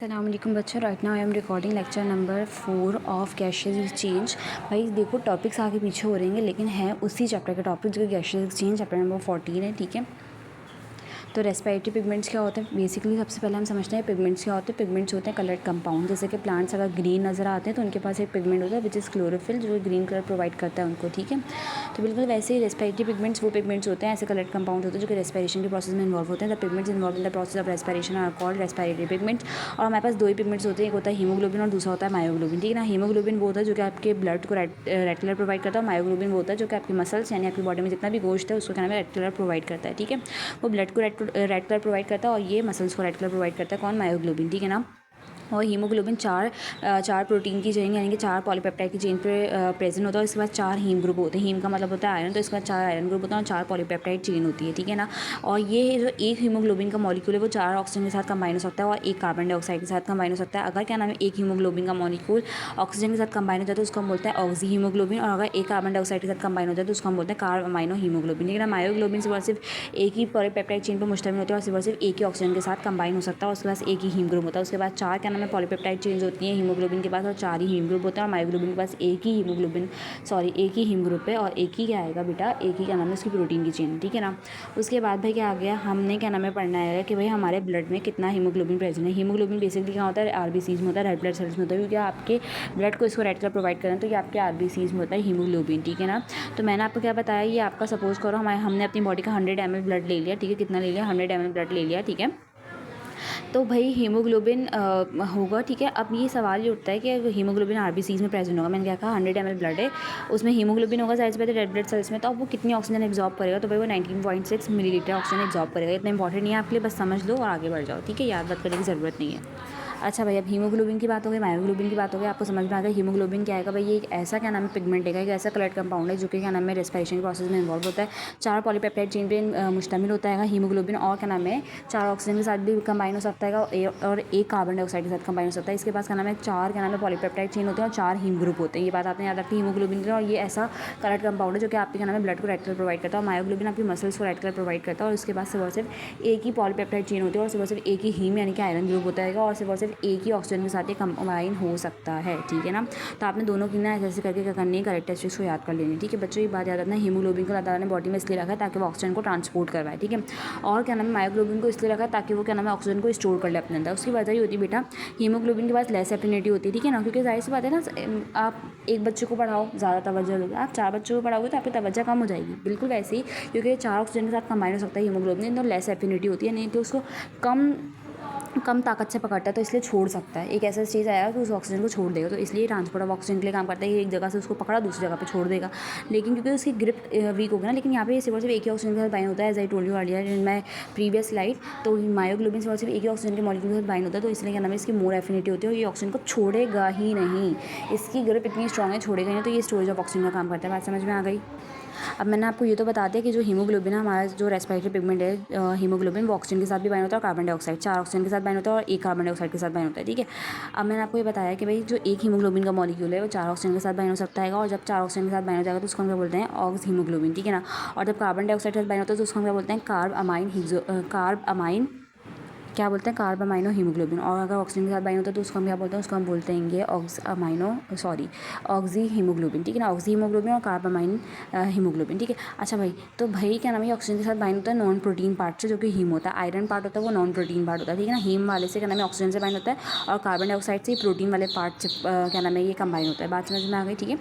अस्सलाम वालेकुम बच्चों। Right now I am recording lecture number 4 of gases exchange. भाई देखो टॉपिक्स आगे पीछे हो रहेंगे लेकिन है उसी चैप्टर का टॉपिक जो कि गैसेस एक्सचेंज चैप्टर नंबर 14 है। ठीक है, तो रेस्पिरेटरी पिगमेंट्स क्या होते हैं? बेसिकली सबसे पहले हम समझते हैं पिगमेंट्स क्या होते हैं। पिगमेंट्स होते हैं कलर्ड कंपाउंड। जैसे कि प्लांट्स अगर ग्रीन नज़र आते हैं तो उनके पास एक पिगमेंट होता है विच इज़ क्लोरोफिल, जो ग्रीन कलर प्रोवाइड करता है उनको। ठीक है, तो बिल्कुल वैसे ही रेस्पिरेटरी पिगमेंट्स वो पिगमेंट्स होते हैं, ऐसे कलर्ड कंपाउंड होते हैं जो कि रेस्पिरेशन के प्रोसेस में इन्वॉल्व होते हैं। The pigments involve in the process of respiration are called respiratory pigments. और हमारे पास दो ही पिगमेंट्स होते हैं, एक होता है हीमोग्लोबिन और दूसरा होता है मायोग्लोबिन। ठीक है ना, हीमोग्लोबिन वो होता है जो कि आपके ब्लड को रेड कलर प्रोवाइड करता है। मायोग्लोबिन वो होता है जो कि आपकी मसल्स यानी आपकी बॉडी में जितना भी गोश्त है उसको क्या नाम है रेड कलर प्रोवाइड करता है। ठीक है, वो ब्लड को रेड कलर प्रोवाइड करता है और ये मसल्स को रेड कलर प्रोवाइड करता है। कौन? मायोग्लोबिन। ठीक है ना, और हीमोग्लोबिन चार प्रोटीन की चेन यानी कि चार पॉलीपेप्टाइड की चेन पे प्रेजेंट होता है। इसके बाद चार हीम ग्रुप होते हैं। हीम का मतलब होता है आयरन, तो इसके बाद चार आयरन ग्रुप होता है और चार पॉलीपेप्टाइड चेन होती है। ठीक है ना, और ये जो एक हीमोग्लोबिन का मॉलिक्यूल है वो चार ऑक्सीजन के साथ कंबाइन हो सकता है और एक कार्बन डाइऑक्साइड के साथ कंबाइन हो सकता है। अगर क्या नाम है एक हीमोग्लोबिन का मॉलिक्यूल ऑक्सीजन के साथ कंबाइन हो जाता है तो उसको हम बोलते हैं ऑक्सी हीमोग्लोबिन, और अगर एक कार्बन डाइऑक्साइड के साथ कंबाइन हो जाए तो उसको हम बोलते हैं कार्ब अमाइनो हीमोग्लोबिन। लेकिन मायोग्लोबिन सिर्फ एक ही पॉलीपेप्टाइड चेन पर मुश्तमिल होती है और सिर्फ एक ही ऑक्सीजन के साथ कंबाइन हो सकता है और उसके पास एक ही हीम ग्रुप होता है। उसके बाद चार क्या नाम है पॉलीपेप्टाइड चेन होती हैं हीमोग्लोबिन के पास और चार ही हीम ग्रुप होता है। और मायोग्लोबिन के पास एक ही एक ही हीम ग्रुप है और एक ही क्या आएगा बेटा, एक ही क्या नाम है उसकी प्रोटीन की चेन। ठीक है ना, उसके बाद भाई क्या आ गया, हमने क्या नाम है पढ़ना है कि भाई हमारे ब्लड में कितना हीमोग्लोबिन प्रेजेंट है। हीमोग्लोबिन बेसिकली क्या होता है आरबीसीज में होता है, रेड ब्लड सेल्स में होता है, क्योंकि आपके ब्लड को इसको रेड कलर प्रोवाइड करें तो ये आपके आरबीसीज में होता है हीमोग्लोबिन। ठीक है ना, तो मैंने आपको क्या बताया, ये आपका सपोज करो हमने अपनी बॉडी का 100 ml ब्लड ले लिया। ठीक है, कितना ले लिया? 100 ml ब्लड ले लिया। ठीक है, तो भाई हीमोग्लोबिन होगा। ठीक है, अब ये सवाल ये उठता है कि हीमोग्लोबिन आरबीसीज में प्रेजेंट होगा। मैंने क्या कहा 100 ml ब्लड है, उसमें हीमोग्लोबिन होगा जाहिर सी बात है रेड ब्लड सेल्स में, तो अब वो कितनी ऑक्सीजन एब्जॉर्ब करेगा? तो भाई वो 19.6 मिलीलीटर ऑक्सीजन एब्जॉर्ब करेगा। इतना इंपॉर्टेंट नहीं है आपके लिए, बस समझ लो और आगे बढ़ जाओ। ठीक है, याद बात करने की ज़रूरत नहीं है। अच्छा भाई, अब हीमोग्लोबिन की बात हो गई, मायोग्लोबिन की बात हो गई, आपको समझ में आ गया हीमोग्लोबिन क्या आएगा। भाई ये एक ऐसा क्या नाम है पिगमेंट है, एक ऐसा कलर्ड कंपाउंड है जो कि क्या नाम है रेस्पिरेशन के प्रोसेस में इन्वॉल्व होता है। चार पॉलीपेप्टाइड चेन पे मुश्तमिल होता है हीमोग्लोबिन, और क्या नाम है चार ऑक्सीजन के साथ भी कंबाइन हो सकता है और एक कार्बन डाइऑक्साइड के साथ कंबाइन हो सकता है। इसके पास क्या नाम है चार क्या नाम है पॉलीपेप्टाइड चेन होते हैं और चार हीम ग्रुप होते हैं। ये बात आपने याद रखी हीमोग्लोबिन की। और ये ऐसा कलर्ड कंपाउंड है जो कि आपके क्या नाम है ब्लड को रेड कलर प्रोवाइड करता है और मायोग्लोबिन आपकी मसल्स को रेड कलर प्रोवाइड करता है। और उसके बाद सिर्फ एक ही पॉलीपेप्टाइड चेन होती है और सिर्फ एक ही हीम यानी कि आयरन ग्रुप होता है और सिर्फ एक ही ऑक्सीजन के साथ ये कंबाइन हो सकता है। ठीक है ना, तो आपने दोनों की ना ऐसे करके क्या करनी है, कैरेक्टरिस्टिक्स को याद कर लेनी। ठीक है बच्चों, ये बात याद रखना, हीमोग्लोबिन को अल्लाह ताला ने बॉडी में इसलिए रखा है ताकि वो ऑक्सीजन को ट्रांसपोर्ट करवाए। ठीक है, और क्या नाम है मायोग्लोबिन को इसलिए रखा है ताकि वो क्या नाम है ऑक्सीजन को स्टोर कर ले अपने अंदर। उसकी वजह ये होती है बेटा, हीमोग्लोबिन के पास लेस एफिनिटी होती है। ठीक है ना, क्योंकि जाहिर सी बात है ना, आप एक बच्चे को पढ़ाओ ज़्यादा तवज्जो दोगे, आप चार बच्चों को पढ़ाओगे तो आपकी तवज्जो कम हो जाएगी। बिल्कुल वैसे ही, क्योंकि चार ऑक्सीजन के साथ कंबाइन हो सकता है हीमोग्लोबिन, तो लेस एफिनिटी होती है, नहीं तो उसको कम ताकत से पकड़ता है तो इसलिए छोड़ सकता है। एक ऐसा चीज़ आएगा कि उस ऑक्सीजन को छोड़ देगा, तो इसलिए ट्रांसपोर्ट ऑफ ऑक्सीजन के लिए काम करता है। एक जगह से उसको पकड़ा दूसरी जगह पे छोड़ देगा, लेकिन क्योंकि उसकी ग्रिप वीक होगी ना। लेकिन यहाँ पे सिर्फ एक ही ऑक्सीजन के साथ बाइंड होता है, as I told you earlier in my previous slide. तो मायोग्लोबिन सिर्फ एक ही ऑक्सीजन के मॉलिक्यूल के साथ बाइंड होता है, तो इसलिए क्या नाम है इसकी मोर एफिनिटी होती है और ये ऑक्सीजन को छोड़ेगा ही नहीं। इसकी ग्रिप इतनी स्ट्रॉन्ग है, छोड़ेगा नहीं, तो ये स्टोरेज ऑफ ऑक्सीजन का काम करता है। बात समझ में आ गई? अब मैंने आपको ये तो बता दिया कि जो हीमोग्लोबिन है हमारा जो रेस्पिरेटरी पिगमेंट है हीमोग्लोबिन, वो ऑक्सीजन के साथ भी बाइंड होता है और कार्बन डाइऑक्साइड, चार ऑक्सीजन के साथ बाइंड होता है और एक कार्बन डाइऑक्साइड के साथ बाइंड होता है। ठीक है, अब मैंने आपको ये बताया कि भाई जो एक हीमोग्लोबिन का मॉलिक्यूल है वो चार ऑक्सीजन के साथ बाइंड हो सकता है, और जब चार ऑक्सीजन के साथ बाइंड हो जाएगा तो उसको हम क्या बोलते हैं ऑक्स हीमोग्लोबिन। ठीक है ना, और जब कार्बन डाइऑक्साइड के साथ बाइंड होता है तो उसको हम क्या बोलते हैं कार्ब अमाइन क्या बोलते हैं कार्ब अमाइनो हीमोग्लोबिन। और अगर ऑक्सीजन के साथ बाइंड होता है तो उसको हम क्या बोलते हैं, उसको हम बोलते हैं ऑक्सी हीमोग्लोबिन। ठीक है ना, ऑक्सी हीमोग्लोबिन और कार्ब अमाइन हीमोग्लोबिन। ठीक है, अच्छा भाई, तो भाई क्या नाम है ऑक्सीजन के साथ बाइंड होता है नॉन प्रोटीन पार्ट से, जो कि हीम होता है। आयरन पार्ट होता है वो नॉन प्रोटीन पार्ट होता है। ठीक है ना, हीम वाले से क्या नाम है ऑक्सीजन से बाइंड होता है और कार्बन डाइऑक्साइड से प्रोटीन वाले पार्ट से क्या नाम है ये कंबाइन होता है। बात समझ में आ गई? ठीक है,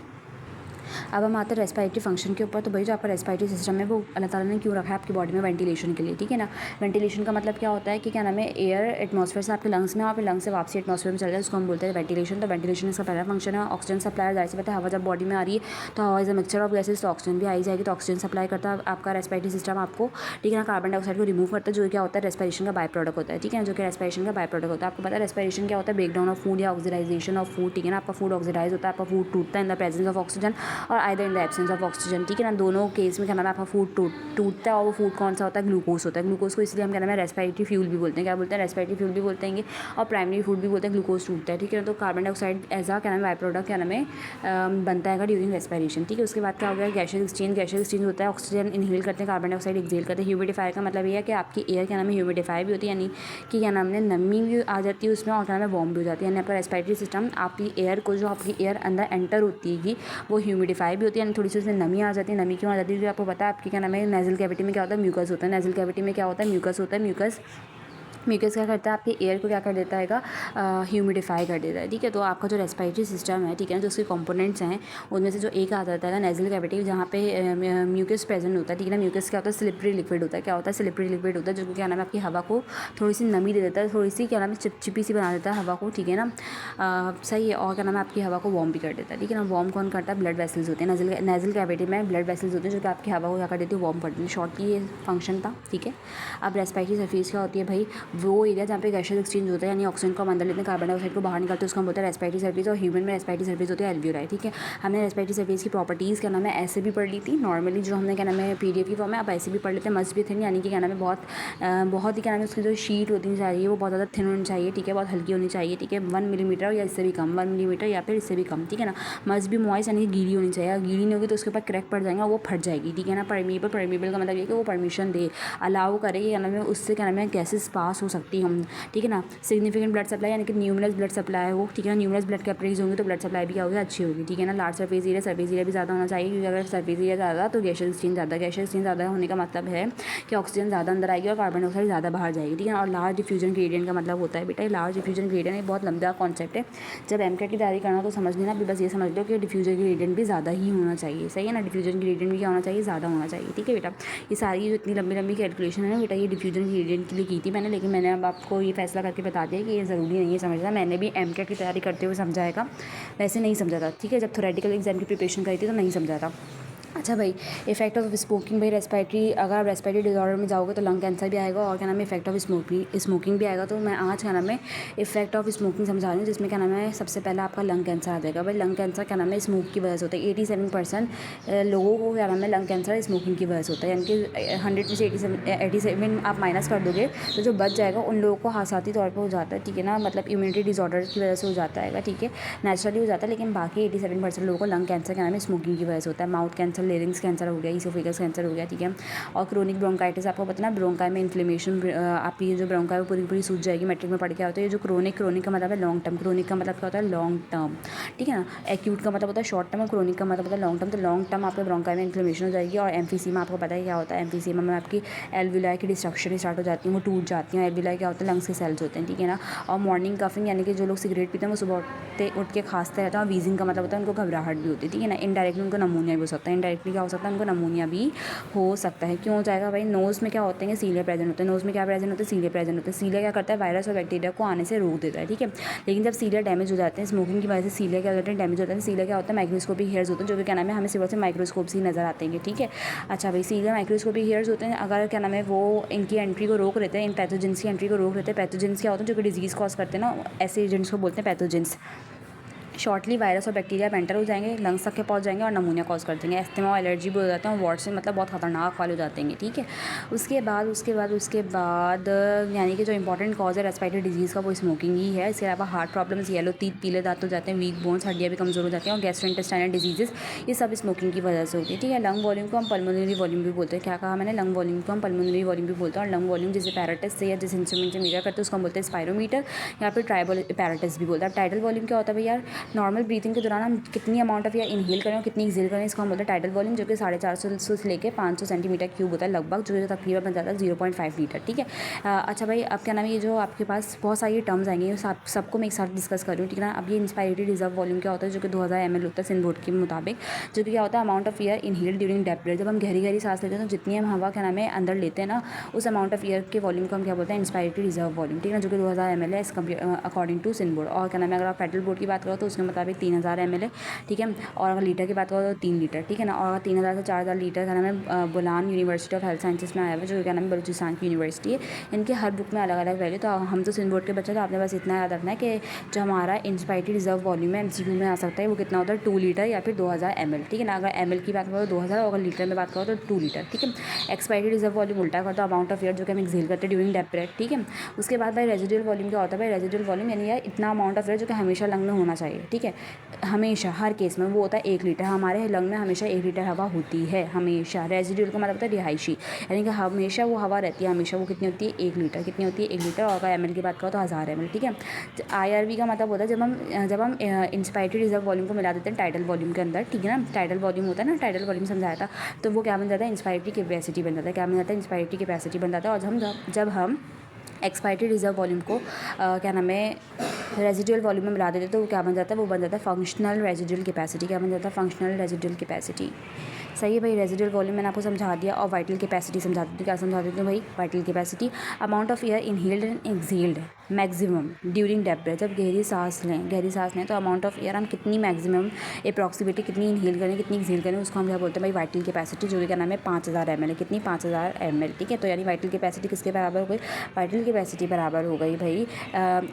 अब हम आते हैं रेस्पिरेटरी फंक्शन के ऊपर। तो भाई जो आपका रेस्पिरेटरी सिस्टम है वो अल्लाह ताला ने क्यों रखा है आपकी बॉडी में? वेंटिलेशन के लिए। ठीक है ना, वेंटिलेशन का मतलब क्या होता है कि क्या नाम है एयर एटमॉस्फेयर से आपके लंग्स में और फिर लंग्स से वापसी एटमॉस्फेयर में चल जाए, उसको हम बोलते हैं वेंटिलेशन। तो वेंटिलेशन इसका पहला फंक्शन है। ऑक्सीजन सप्लाई जाहिर सी बात है, हवा जब बॉडी में आ रही है तो हवा is a mixture of gases, तो ऑक्सीजन भी आई जाएगी, तो ऑक्सीजन सप्लाई करता है आपका रेस्पिरेटरी सिस्टम आपको। ठीक है ना, कार्बन डाइऑक्साइड को रिमूव करता है जो क्या होता है रेस्पिरेशन का बाय प्रोडक्ट होता है। ठीक है, जो कि रेस्पिरेशन का बाय प्रोडक्ट होता है। आपको पता है रेस्पिरेशन क्या होता है? ब्रेक डाउन ऑफ फूड या ऑक्सीडाइजेशन ऑफ फूड। ठीक है ना, आपका फूड ऑक्सीडाइज होता है, आपका फूड टूटता है in the presence of oxygen और either in the absence of oxygen, ठीक है ना। दोनों केस में क्या नाम है आपका फूड टूटता है, और वो फूड कौन सा होता है, ग्लूकोज होता है। ग्लूकोज को इसलिए हम क्या नाम है रेस्पिरेटरी फ्यूल भी बोलते हैं, क्या बोलते हैं, रेस्पिरेटरी फ्यूल भी बोलते हैं, और प्राइमरी फूड भी बोलते हैं। ग्लूकोज टूटता है, ठीक है ना। तो कार्बन डाइऑक्साइड एज आ क्या नाम है बाई प्रोडक्ट क्या नाम है बनता है ड्यूरिंग रेस्पिरेशन, ठीक है। उसके बाद क्या हो गया गैसेस एक्सचेंज। गैसेस एक्सचेंज होता है, ऑक्सीजन इनहेल करते हैं, कार्बन डाइऑक्साइड एक्सहेल करते हैं। ह्यूमिडिफायर का मतलब ये है कि आपकी एयर क्या नाम है ह्यूमिडिफाई भी होती है, यानी कि क्या नाम है नमी भी आ जाती है उसमें, और क्या नाम है वार्म भी हो जाती है। यानी आपका रेस्पिरेटरी सिस्टम आपकी एयर को जो आपकी एयर अंदर एंटर होती है वो ह्यूमिडिफाई भी होती है, यानी थोड़ी सी उसमें नमी आ जाती है। नमी क्यों आ जाती है, जो आपको पता है आपकी क्या नाम है नेजल कैविटी में क्या होता है म्यूकस होता है। नेजल कैविटी में क्या होता है म्यूकस होता है। म्यूकस क्या करता है आपके एयर को क्या कर देता है ह्यूमिडिफाई कर देता है, ठीक है। तो आपका जो रेस्पिरेटरी सिस्टम है, ठीक है ना, जो उसके कंपोनेंट्स हैं उनमें से जो एक आ जाता है नेजल कैविटी, जहाँ पे म्यूकस प्रेजेंट होता है, ठीक है ना। म्यूकस क्या होता है स्लिपरी लिक्विड होता है, क्या होता है स्लिपरी लिक्विड होता है, जो क्या नाम है आपकी हवा को थोड़ी सी नमी दे देता है, थोड़ी सी क्या नाम है चिपचिपी सी बना देता है हवा को, ठीक है ना। सही है। और क्या नाम है आपकी हवा को वार्म भी कर देता है, ठीक है ना। वार्म कौन करता है, ब्लड वेसल्स होते हैं नेजल कैविटी में, ब्लड वेसल्स होते हैं जो कि आपकी हवा को क्या कर देती है वार्म कर देती है। शॉर्टली ये फंक्शन था, ठीक है। अब रेस्पिरेटरी सरफेस क्या होती है भाई, वो एरिया जहाँ पे गैसेस एक्सचेंज होता है, यानी ऑक्सीजन को हम अंदर लेते हैं, कार्बन डाइऑक्साइड को बाहर निकालते हैं, उसको हम बोलते हैं रेस्पिरेटरी सरफेस। और ह्यूमन में रेस्पिरेटरी सरफेस होती है एल्वियोलाई, ठीक है। हमने रेस्पिरेटरी सरफेस की प्रॉपर्टीज़ क्या नाम है ऐसे भी पढ़ ली थी नॉर्मली, जो हमने क्या नाम है पीडीएफ की फॉर्म में, अब ऐसे भी पढ़ लेते हैं। मस्ट भी थिन, यानी कि क्या नाम है बहुत ही क्या नाम है उसकी जो शीट होनी चाहिए वो बहुत ज़्यादा थिन होनी चाहिए, ठीक है, बहुत हल्की होनी चाहिए, ठीक है। 1 मिलीमीटर या इससे भी कम, 1 मिलीमीटर या फिर इससे भी कम, ठीक है ना। मस्ट भी मॉइस्ट, यानी कि गीली होनी चाहिए। गीली नहीं होगी तो उसके ऊपर क्रैक पड़ जाएगा, वो फट जाएगी, ठीक है ना। परमीबल का मतलब ये कि वो परमिशन दे, अलाउ करे, क्या नाम है उससे क्या नाम है गैसेस पास हो सकती हम, ठीक है ना। सिग्निफिकेंट ब्लड सप्लाई, यानी कि न्यूमरस ब्लड सप्लाई हो, ठीक है ना। न्यूमरस ब्लड कैपिलरीज होंगे तो ब्लड सप्लाई भी क्या होगी अच्छी होगी, ठीक है ना। लार्ज सरफेस एरिया भी ज़्यादा होना चाहिए, क्योंकि अगर सरफेस एरिया ज़्यादा तो गैसेस एक्सचेंज ज़्यादा होने का मतलब है कि ऑक्सीजन ज़्यादा अंदर आएगी और कार्बन डाइऑक्साइड ज़्यादा बाहर जाएगी, ठीक है। और लार्ज डिफ्यूजन ग्रेडियंट का मतलब होता है बेटा, लार्ज डिफ्यूजन ग्रेडियंट एक बहुत लंबा कॉन्सेप्ट है। जब एमकेट की तैयारी करना तो समझ लेना, बस ये समझ लो कि डिफ्यूजन ग्रेडियंट भी ज़्यादा ही होना चाहिए, सही है ना। डिफ्यूजन ग्रेडियंट भी क्या होना चाहिए, ज़्यादा होना चाहिए, ठीक है बेटा। ये सारी जो इतनी लंबी कैलकुलेशन है ना बेटा, ये डिफ्यूजन ग्रेडियंट के लिए की थी मैंने, लेकिन मैंने अब आपको ये फैसला करके बता दिया कि ये ज़रूरी नहीं है समझना। मैंने भी एमकेट की तैयारी करते हुए समझाएगा, वैसे नहीं समझा था, ठीक है। जब थ्योरेटिकल एग्जाम की प्रिपरेशन करी थी तो नहीं समझा था। अच्छा भाई, इफेक्ट ऑफ स्मोकिंग भाई रेस्पिरेटरी, अगर आप रेस्पिरेटरी डिजॉर्डर में जाओगे तो लंग कैंसर भी आएगा, और क्या नाम है इफेक्ट ऑफ स्मोकिंग भी आएगा। तो मैं आज क्या नाम है इफेक्ट ऑफ स्मोकिंग समझा रही हूँ, जिसमें क्या नाम है सबसे पहले आपका लंग कैंसर आ जाएगा। भाई लंग कैंसर क्या नाम है स्मोक की वजह से होता है। 87% लोगों को क्या नाम है लंग कैंसर स्मोकिंग की वजह से होता है, यानी कि 100 में से 87 आप माइनस कर दोगे तो जो बच जाएगा उन लोगों को हासाती तौर पर हो जाता है, ठीक है ना। मतलब इम्यूनिटी डिजॉर्डर की वजह से हो जाता है, ठीक है, नेचुरली हो जाता है। लेकिन बाकी 87% लोगों को लंग कैंसर क्या नाम है स्मोकिंग की वजह से होता है। माउथ कैंसर, लेरिंग्स कैंसर हो गया, इसोफेगस कैंसर हो गया, ठीक है। और क्रोनिक ब्रोंकाइटिस, आपको पता ना ब्रोंकाई में इन्फ्लेमेशन, आपकी जो ब्रोंकाई वो पूरी सूज जाएगी। मैट्रिक में पढ़ के होता है ये जो क्रोनिक का मतलब है लॉन्ग टर्म, क्रोनिक का मतलब क्या होता है लॉन्ग टर्म, ठीक है ना। एक्यूट का मतलब होता है शॉर्ट टर्म और क्रोनिक का मतलब होता है लॉन्ग टर्म। तो लॉन्ग टर्म आपके ब्रोंकाई में इन्फ्लेमेशन हो जाएगी। और एम्फीसीमा आपको पता है क्या होता है, एम्फीसीमा में आपकी एल्वियोलाई की डिस्ट्रक्शन स्टार्ट हो जाती है, वो टूट जाती हैं। एल्वियोलाई क्या होता है लंग्स के सेल्स होते हैं, ठीक है ना। और मॉर्निंग कफिंग, यानी कि जो लोग सिगरेट पीते हैं वो सुबह उठ के खांसते रहते हैं। और वीजिंग का मतलब होता है उनको घबराहट भी होती है, ठीक है ना। इनडायरेक्टली उनको नमूनिया भी हो सकता है, इनडायरेक्टली क्या हो सकता है उनको नमूनिया भी हो सकता है। क्यों हो जाएगा भाई, नोज़ में क्या होते हैं सीलिया प्रेजेंट होते हैं। नोज़ में क्या प्रेजेंट होते हैं सीलिया प्रेजेंट होते हैं। सीलिया क्या करता है वायरस और बैक्टीरिया को आने से रोक देता है, ठीक है। लेकिन जब सीलिया डैमेज हो जाते हैं स्मोकिंग की वजह से, सीलिया क्या होते हैं डैमेज होता है। सीलिया क्या होता है माइक्रोस्कोपिक हेयर्स होते हैं, जो कि क्या नाम है हमें सिर्फ से माइक्रोस्कोप से ही नजर आते हैं, ठीक है। अच्छा भाई, सीलिया माइक्रोस्कोपिक हेयर्स होते हैं, अगर क्या नाम है वो इनकी एंट्री को रोक देते हैं, इन पैथोजेंस की एंट्री को रोक देते हैं। पैथोजेंस क्या होते हैं जो कि डिजीज़ कॉज करते हैं ना, ऐसे एजेंट्स को बोलते हैं पैथोजेंस। शॉर्टली वायरस और बैक्टीरिया एंटर हो जाएंगे, लंग्स तक के पहुंच जाएंगे और नमूनिया कॉज कर देंगे। एस्थमा और एलर्जी भी हो जाते हैं, और वार्ड से मतलब बहुत खतरनाक वाले हो जाते हैं, ठीक है। उसके बाद यानी कि जो इंपॉर्टेंट कॉज है रेस्पिरेटरी डिजीज़ का वो स्मोकिंग ही है। इसके अलावा हार्ट प्रॉब्लम्स, येलो टीथ, पीले दांत हो जाते हैं, वीक बोन्स, हड्डियाँ भी कमज़ोर हो जाती हैं, और गैस्ट्रोइंटेस्टाइनल डिजीजेस, ये सब स्मोकिंग की वजह से होती है, ठीक है। लंग वॉल्यूम को हम पल्मोनरी वॉल्यूम भी बोलते हैं। क्या कहा मैंने, लंग वॉल्यूम को हम पल्मोनरी वॉल्यूम भी बोलते हैं। और लंग वॉल्यूम जिस पैराटिस से या जिस इंस्ट्रूमेंट से मेजर करते हैं उसको हम बोलते हैं स्पायरोमीटर, या फिर ट्राइबल पैराटिस भी बोलते हैं। टाइडल वॉल्यूम क्या होता है भैया, नॉर्मल ब्रीथिंग के दौरान हम कितनी अमाउंट ऑफ एयर इनहेल करें और कितनी एक्सहेल करें, इसको हम बोलते हैं टाइडल वॉल्यूम, जो कि 450 से लेकर 500 सेंटीमीटर क्यूब होता है लगभग, जो तकरीबन बन जाता है 0.5 लीटर, ठीक है। अच्छा भाई, अब क्या नाम है ये जो आपके पास बहुत सारी टर्म्स आएंगे, सबको मैं एक साथ डिस्कस कर रही हूँ, ठीक है ना। अब ये इंस्पायरेटरी रिजर्व वॉल्यूम क्या होता है, जो कि 2000 ml होता है सिंध बोर्ड के मुताबिक, जो कि क्या होता है amount of air inhale during depth breath. जब हम गहरी सांस लेते हैं तो जितनी हम हवा क्या नाम है अंदर लेते हैं ना, उस अमाउंट ऑफ एयर के वॉल्यूम को हम क्या बोलते हैं इंस्पायरेटरी रिजर्व वॉल्यूम, ठीक है ना, जो कि 2000 ml है अकॉर्डिंग टू सिंध बोर्ड। और क्या नाम है अगर आप फेडरल बोर्ड की बात करो तो उसके मुताबिक 3000 ml है, ठीक है। और अगर लीटर की बात करो तो 3 लीटर, ठीक है ना। और अगर 3000 से 4000 लीटर का नाम है Bolan university of health sciences में आया हुआ है, जो क्या नाम है बलूचिस्तान की यूनिवर्सिटी है। इनके हर बुक में अलग अलग वैल्यू। तो हम तो सिंध बोर्ड के बच्चे, तो आपने बस इतना याद रखना है कि जो हमारा इंस्पायरेटरी रिजर्व वॉल्यूम है MCQ में आ सकता है, वो कितना होता है 2 लीटर या फिर 2000 ml, ठीक है ना। अगर ml की बात करो तो 2000, और अगर लीटर में बात करो तो 2 लीटर, ठीक है। एक्सपायरेटरी रिजर्व वॉल्यूम उल्टा करता है अमाउंट ऑफ एयर जो कि हम एक्सेल करते हैं ड्यूरिंग डेप पीरियड, ठीक है। उसके बाद भाई रेजिडुअल वॉल्यूम क्या होता है? भाई रेजिडुअल वॉल्यूम यानी यार इतना अमाउंट ऑफ एयर जो कि हमेशा लंग में होना चाहिए, ठीक है। हमेशा हर केस में वो होता है 1 लीटर। हमारे लंग में हमेशा 1 लीटर हवा होती है, हमेशा। रेजिडुअल का मतलब होता है रिहायशी, यानी कि हमेशा वो हवा रहती है, हमेशा। वो कितनी होती है? 1 लीटर। कितनी होती है? 1 लीटर। और अगर ml की बात करो तो 1000 ml, ठीक है। IRV का मतलब होता है जब हम इंस्पायरेटरी रिजर्व वॉल्यूम को मिला देते हैं टाइडल वॉल्यूम के अंदर, ठीक है ना। टाइडल वॉल्यूम होता है ना, टाइडल वॉल्यूम समझाया था, तो वो क्या बन जाता है? इंस्पायरेटरी कैपेसिटी बन जाता है। क्या बन जाता है? इंस्पायरेटरी कैपेसिटी बन जाता है। और जब हम एक्सपायरेटरी रिजर्व वॉल्यूम को क्या नाम है रेजिडुअल वॉल्यूम में मिला देते हैं, तो वो क्या बन जाता है? वो बन जाता है फंक्शनल रेजिडुअल कैपेसिटी। क्या बन जाता है? Functional residual capacity. सही है भाई। रेजिडुअल वॉल्यूम मैंने आपको समझा दिया। और वाइटल कैपेसिटी समझा देती हूँ। क्या समझा देती हूँ भाई? Vital capacity amount of air inhaled and exhaled maximum during deep period. जब गहरी सांस लें तो अमाउंट ऑफ एयर हम कितनी मैक्सिमम अप्रॉक्सीमेटली कितनी इनहेल करें, कितनी एक्सहेल करें, उसको हम क्या बोलते हैं भाई? वाइटल कैपेसिटी, जो कि क्या नाम है 5000 ml है। कितनी? 5000 ml, ठीक है। तो यानी वाइटल कैपेसिटी किसके बराबर हो गई? वाइटल कैपेसिटी बराबर हो गई भाई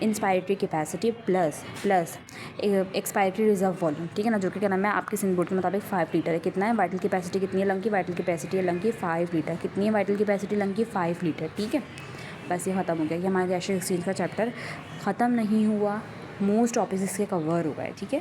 inspiratory capacity plus expiratory reserve volume, ठीक है ना, जो कि क्या नाम है आपके सिंध बोर्ड के मुताबिक 5 लीटर है। कितना है? वाइटल कैपेसिटी कितनी है लंग की? वाइटल कैपेसिटी है लंग की 5 लीटर। कितनी है वाइटल कैपेसिटी लंग की? 5 लीटर, ठीक है। बस ये ख़त्म हो गया। ये हमारे गैसियस एक्सचेंज का चैप्टर ख़त्म नहीं हुआ, मोस्ट टॉपिक्स इसके कवर हो गए, ठीक है।